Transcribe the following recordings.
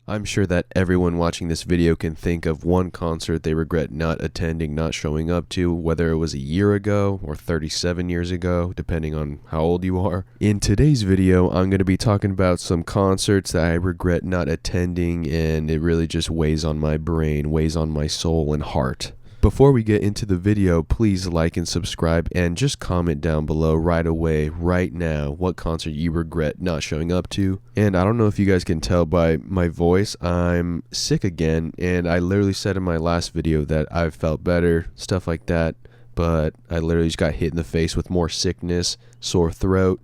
I'm sure that everyone watching this video can think of one concert they regret not attending, not showing up to, whether it was a year ago or 37 years ago, depending on how old you are. In today's video, I'm going to be talking about some concerts that I regret not attending, and it really just weighs on my brain, weighs on my soul and heart. Before we get into the video, please like and subscribe and just comment down below right away, right now, what concert you regret not showing up to. And I don't know if you guys can tell by my voice, I'm sick again, and I literally said in my last video that I felt better, stuff like that, but I literally just got hit in the face with more sickness, sore throat,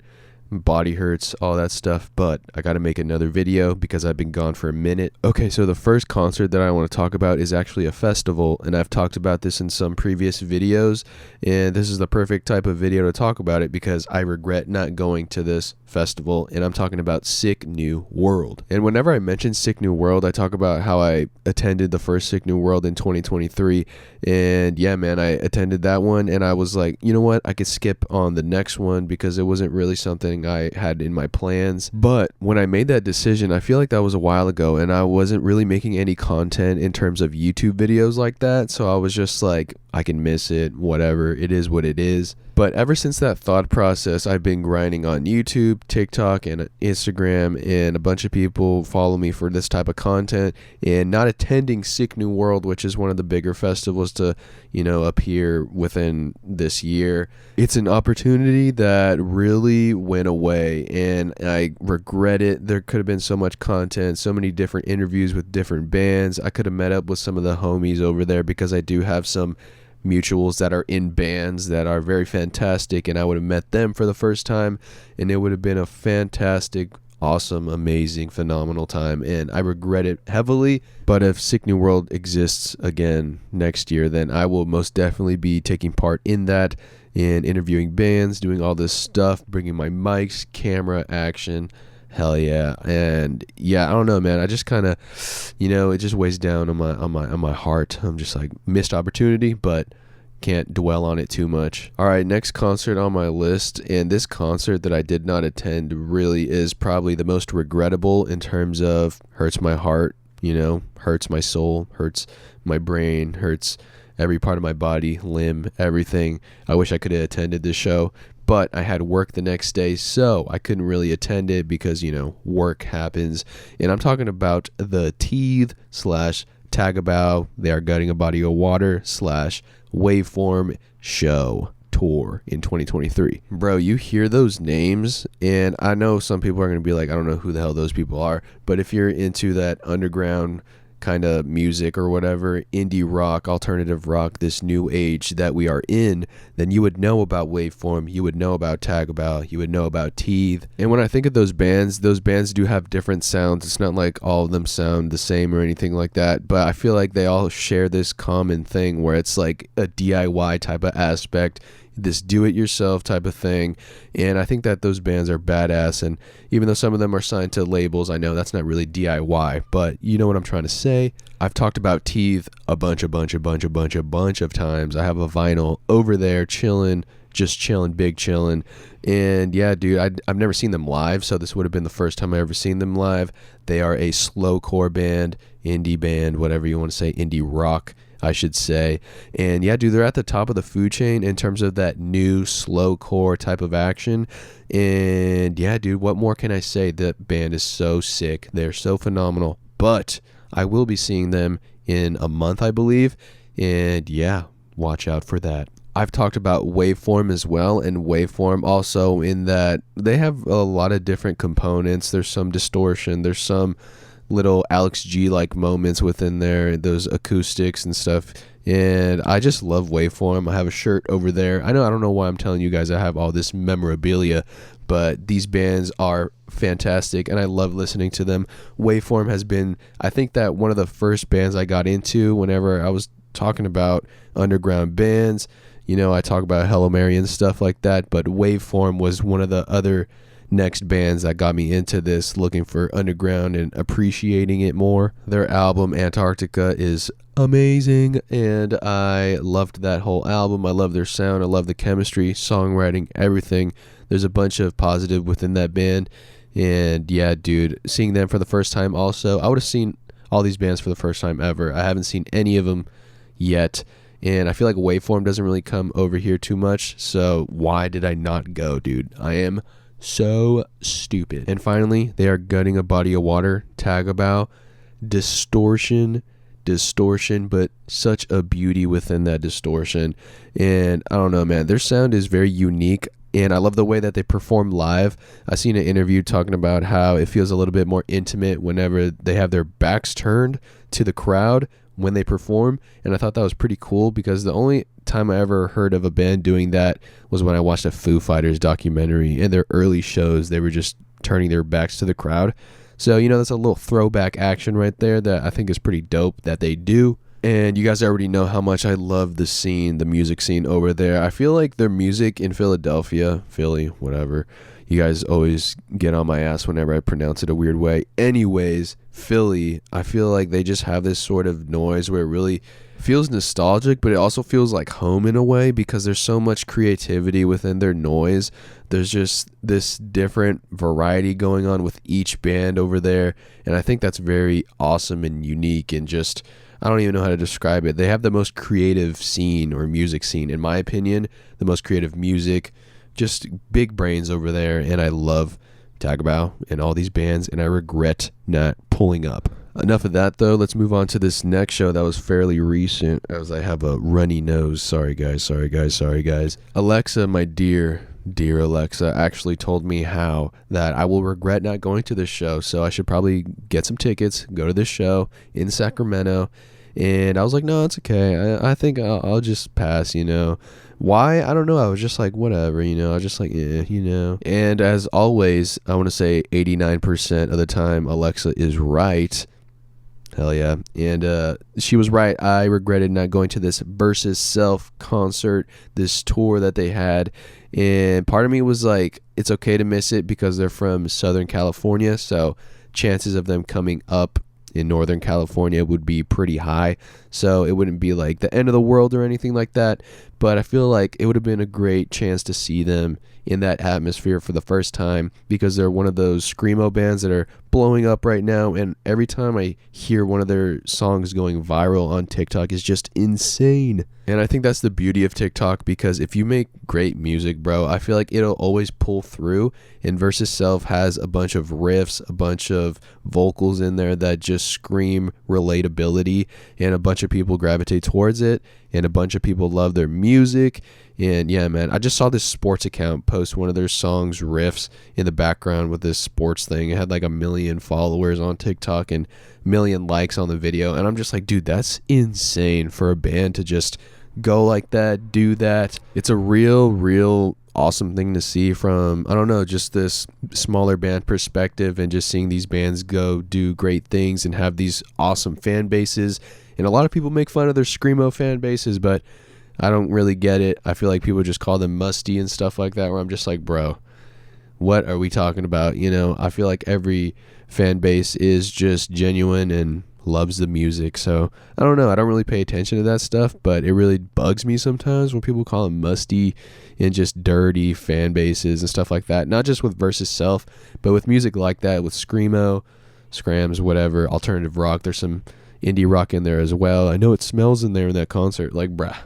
body hurts, all that stuff, but I gotta make another video because I've been gone for a minute. Okay, so the first concert that I want to talk about is actually a festival, and I've talked about this in some previous videos, and this is the perfect type of video to talk about it because I regret not going to this festival, and I'm talking about Sick New World. And whenever I mention Sick New World, I talk about how I attended the first Sick New World in 2023, and yeah, man, I attended that one, and I was like, you know what, I could skip on the next one because it wasn't really something I had in my plans. But when I made that decision, I feel like that was a while ago, and I wasn't really making any content in terms of YouTube videos like that, so I was just like, I can miss it, whatever, it is what it is. But ever since that thought process, I've been grinding on YouTube, TikTok, and Instagram, and a bunch of people follow me for this type of content, and not attending Sick New World, which is one of the bigger festivals to, appear within this year. It's an opportunity that really went away, and I regret it. There could have been so much content, so many different interviews with different bands. I could have met up with some of the homies over there because I do have some mutuals that are in bands that are very fantastic, and I would have met them for the first time, and it would have been a fantastic, awesome, amazing, phenomenal time, and I regret it heavily. But if Sick New World exists again next year, then I will most definitely be taking part in that and interviewing bands, doing all this stuff, bringing my mics, camera, action. Hell yeah. And yeah, I don't know, man, I just kind of, it just weighs down on my heart. I'm just like, missed opportunity, but can't dwell on it too much. All right, next concert on my list, and this concert that I did not attend really is probably the most regrettable in terms of hurts my heart, hurts my soul, hurts my brain, hurts every part of my body, limb, everything. I wish I could have attended this show, but I had work the next day, so I couldn't really attend it because, work happens. And I'm talking about the teethe / tagabow, They Are Gutting a Body of Water / waveform show tour in 2023. Bro, you hear those names, and I know some people are going to be like, I don't know who the hell those people are, but if you're into that underground kind of music or whatever, indie rock, alternative rock, this new age that we are in, then you would know about Waveform, you would know about Tagabow, you would know about teethe. And when I think of those bands do have different sounds. It's not like all of them sound the same or anything like that, but I feel like they all share this common thing where it's like a DIY type of aspect, this do-it-yourself type of thing. And I think that those bands are badass, and even though some of them are signed to labels, I know that's not really DIY, but you know what I'm trying to say. I've talked about teethe a bunch of times. I have a vinyl over there chilling, just chilling, big chilling. And yeah, dude, I've never seen them live, so this would have been the first time I ever seen them live. They are a slowcore band, indie band, whatever you want to say, indie rock, I should say. And yeah, dude, they're at the top of the food chain in terms of that new slowcore type of action. And yeah, dude, what more can I say? The band is so sick. They're so phenomenal. But I will be seeing them in a month, I believe. And yeah, watch out for that. I've talked about Waveform as well, and Waveform also in that they have a lot of different components. There's some distortion. There's some little Alex G like moments within there, those acoustics and stuff, and I just love Waveform. I have a shirt over there. I don't know why I'm telling you guys I have all this memorabilia, but these bands are fantastic and I love listening to them. Waveform has been, I think, that one of the first bands I got into whenever I was talking about underground bands. I talk about Hello Mary and stuff like that, but Waveform was one of the other next bands that got me into this, looking for underground and appreciating it more. Their album Antarctica is amazing, and I loved that whole album. I love their sound, I love the chemistry, songwriting, everything. There's a bunch of positive within that band, And yeah, dude, seeing them for the first time also, I would have seen all these bands for the first time ever. I haven't seen any of them yet. And I feel like waveform doesn't really come over here too much. So why did I not go, dude? I am so stupid. And finally, they are gutting a body of water, tagabow, distortion, but such a beauty within that distortion. And I don't know, man, their sound is very unique. And I love the way that they perform live. I seen an interview talking about how it feels a little bit more intimate whenever they have their backs turned to the crowd when they perform. And I thought that was pretty cool, because the only time I ever heard of a band doing that was when I watched a Foo Fighters documentary. In their early shows, they were just turning their backs to the crowd. So, that's a little throwback action right there that I think is pretty dope that they do. And you guys already know how much I love the music scene over there. I feel like their music in Philadelphia, Philly, whatever. You guys always get on my ass whenever I pronounce it a weird way. Anyways, Philly, I feel like they just have this sort of noise where it really feels nostalgic, but it also feels like home in a way, because there's so much creativity within their noise. There's just this different variety going on with each band over there. And I think that's very awesome and unique, and just, I don't even know how to describe it. They have the most creative scene, or music scene, in my opinion, the most creative music, just big brains over there. And I love tagabow and all these bands, and I regret not pulling up. Enough of that, though. Let's move on to this next show that was fairly recent, as I have a runny nose. Sorry guys. Alexa, my dear Alexa, actually told me how that I will regret not going to this show, so I should probably get some tickets, go to this show in Sacramento. And I was like, no, it's okay. I think I'll just pass, Why? I don't know. I was just like, whatever, I was just like, And as always, I want to say 89% of the time, Alexa is right. Hell yeah. And she was right. I regretted not going to this Versus Self concert, this tour that they had. And part of me was like, it's okay to miss it because they're from Southern California. So chances of them coming up in Northern California would be pretty high. So it wouldn't be like the end of the world or anything like that. But I feel like it would have been a great chance to see them in that atmosphere for the first time, because they're one of those screamo bands that are blowing up right now. And every time I hear one of their songs going viral on TikTok is just insane. And I think that's the beauty of TikTok, because if you make great music, bro, I feel like it'll always pull through. And Versus Self has a bunch of riffs, a bunch of vocals in there that just scream relatability, and a bunch of people gravitate towards it, and a bunch of people love their music. And yeah, man, I just saw this sports account post one of their songs riffs in the background with this sports thing. It had like 1 million followers on TikTok and 1 million likes on the video. And I'm just like, dude, that's insane for a band to just go like that, do that. It's a real awesome thing to see from, I don't know, just this smaller band perspective, and just seeing these bands go do great things and have these awesome fan bases. And a lot of people make fun of their screamo fan bases, but I don't really get it. I feel like people just call them musty and stuff like that, where I'm just like, bro, what are we talking about? I feel like every fan base is just genuine and loves the music. So I don't know. I don't really pay attention to that stuff, but it really bugs me sometimes when people call them musty and just dirty fan bases and stuff like that. Not just with Versus Self, but with music like that, with screamo, scrams, whatever, alternative rock. There's some indie rock in there as well. I know it smells in there in that concert. Like, bruh,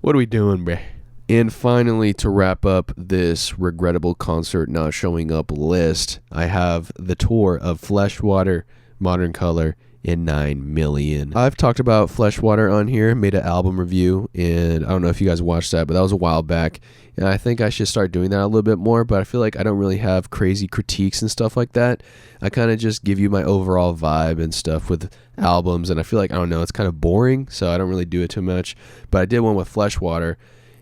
what are we doing, bruh? And finally, to wrap up this regrettable concert not showing up list, I have the tour of Fleshwater, Modern Color, and 9 Million. I've talked about Fleshwater on here, made an album review, and I don't know if you guys watched that, but that was a while back. And I think I should start doing that a little bit more, but I feel like I don't really have crazy critiques and stuff like that. I kind of just give you my overall vibe and stuff with albums, and I feel like, I don't know, it's kind of boring, so I don't really do it too much. But I did one with Fleshwater,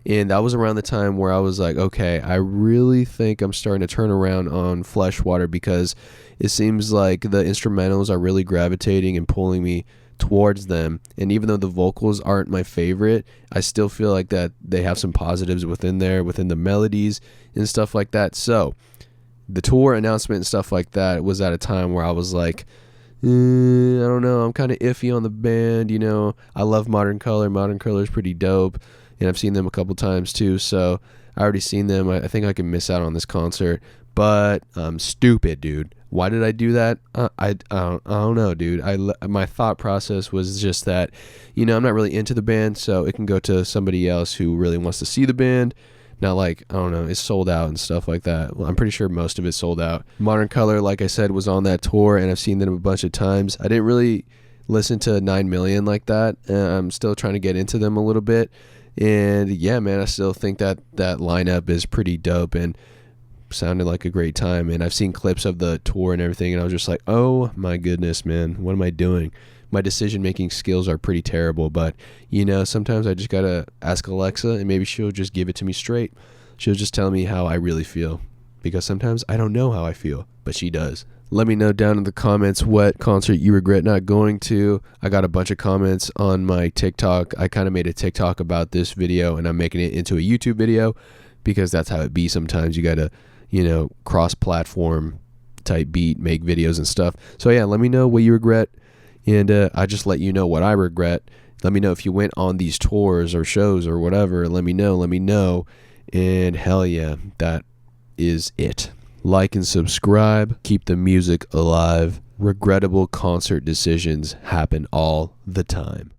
and that was around the time where I was like, okay, I really think I'm starting to turn around on Fleshwater, because it seems like the instrumentals are really gravitating and pulling me towards them. And even though the vocals aren't my favorite, I still feel like that they have some positives within there, within the melodies and stuff like that. So the tour announcement and stuff like that was at a time where I was like, I don't know, I'm kind of iffy on the band. I love Modern Color. Modern Color is pretty dope, and I've seen them a couple times too, so I already seen them. I think I can miss out on this concert. but I'm stupid, dude. Why did I do that? I don't know, dude. My thought process was just that, I'm not really into the band, so it can go to somebody else who really wants to see the band. Not like, I don't know, it's sold out and stuff like that. Well, I'm pretty sure most of it's sold out. Modern Color, like I said, was on that tour, and I've seen them a bunch of times. I didn't really listen to 9 Million like that. I'm still trying to get into them a little bit. And yeah, man, I still think that lineup is pretty dope and sounded like a great time. And I've seen clips of the tour and everything, and I was just like, oh my goodness, man, what am I doing? My decision-making skills are pretty terrible, but, sometimes I just got to ask Alexa, and maybe she'll just give it to me straight. She'll just tell me how I really feel, because sometimes I don't know how I feel, but she does. Let me know down in the comments what concert you regret not going to. I got a bunch of comments on my TikTok. I kind of made a TikTok about this video, and I'm making it into a YouTube video, because that's how it be sometimes. You got to, cross-platform type beat, make videos and stuff. So yeah, let me know what you regret. And I just let you know what I regret. Let me know if you went on these tours or shows or whatever. Let me know. And hell yeah, that is it. Like and subscribe. Keep the music alive. Regrettable concert decisions happen all the time.